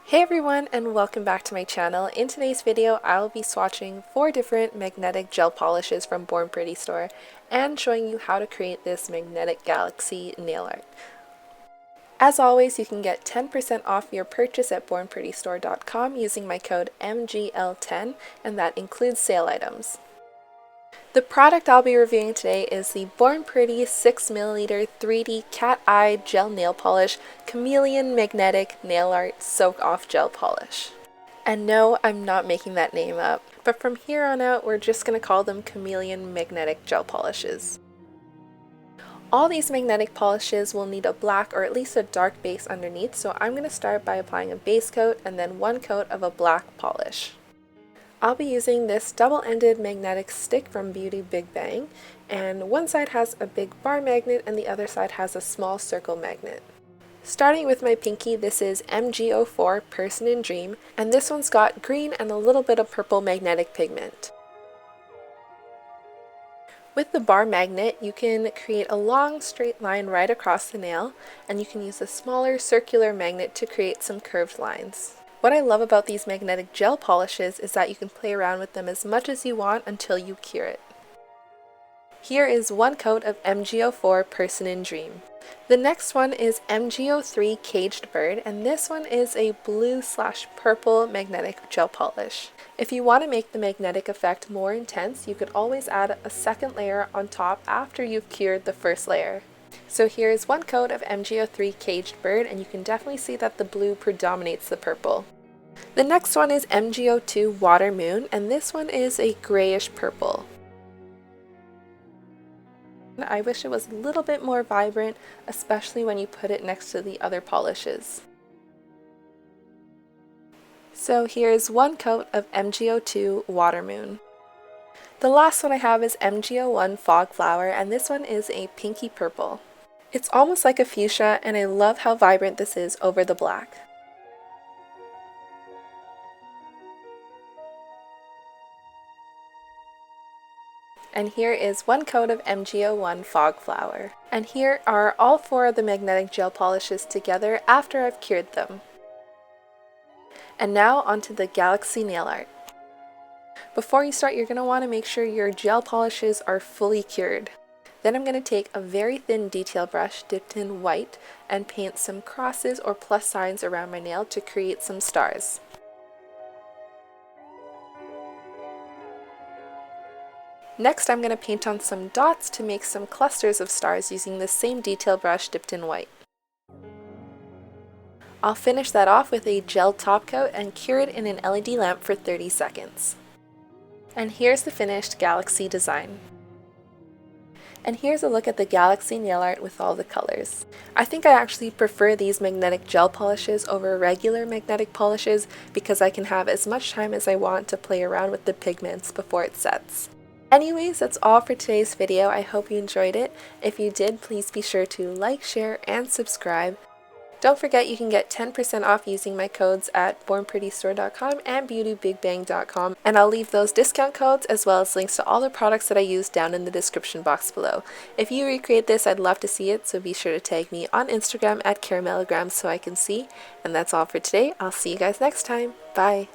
Hey everyone, and welcome back to my channel. In today's video, I'll be swatching 4 different magnetic gel polishes from Born Pretty store and showing you how to create this magnetic galaxy nail art. As always, you can get 10% off your purchase at bornprettystore.com using my code MGL10, and that includes sale items. The product I'll be reviewing today is the Born Pretty 6ml 3D Cat Eye Gel Nail Polish Chameleon Magnetic Nail Art Soak Off Gel Polish. And no, I'm not making that name up, but from here on out we're just going to call them Chameleon Magnetic Gel Polishes. All these magnetic polishes will need a black or at least a dark base underneath, so I'm going to start by applying a base coat and then one coat of a black polish. I'll be using this double-ended magnetic stick from Beauty Big Bang, and one side has a big bar magnet and the other side has a small circle magnet. Starting with my pinky, this is MG04 Person in Dream, and this one's got green and a little bit of purple magnetic pigment. With the bar magnet, you can create a long straight line right across the nail, and you can use a smaller circular magnet to create some curved lines. What I love about these magnetic gel polishes is that you can play around with them as much as you want until you cure it. Here is one coat of MG04 Person in Dream. The next one is MG03 Caged Bird, and this one is a blue/purple magnetic gel polish. If you want to make the magnetic effect more intense, you could always add a second layer on top after you've cured the first layer. So here is one coat of MG03 Caged Bird, and you can definitely see that the blue predominates the purple. The next one is MG02 Water Moon, and this one is a grayish purple. I wish it was a little bit more vibrant, especially when you put it next to the other polishes. So here's one coat of MG02 Water Moon. The last one I have is MG01 Fog Flower, and this one is a pinky purple. It's almost like a fuchsia, and I love how vibrant this is over the black. And here is one coat of MG01 Fog Flower. And here are all 4 of the magnetic gel polishes together after I've cured them. And now onto the galaxy nail art. Before you start, you're going to want to make sure your gel polishes are fully cured. Then I'm going to take a very thin detail brush dipped in white and paint some crosses or plus signs around my nail to create some stars. Next, I'm going to paint on some dots to make some clusters of stars using the same detail brush dipped in white. I'll finish that off with a gel top coat and cure it in an LED lamp for 30 seconds. And here's the finished galaxy design. And here's a look at the galaxy nail art with all the colors. I think I actually prefer these magnetic gel polishes over regular magnetic polishes because I can have as much time as I want to play around with the pigments before it sets. Anyways, that's all for today's video. I hope you enjoyed it. If you did, please be sure to like, share, and subscribe. Don't forget you can get 10% off using my codes at bornprettystore.com and beautybigbang.com, and I'll leave those discount codes as well as links to all the products that I use down in the description box below. If you recreate this, I'd love to see it, so be sure to tag me on Instagram at caramellogram so I can see. And that's all for today. I'll see you guys next time. Bye!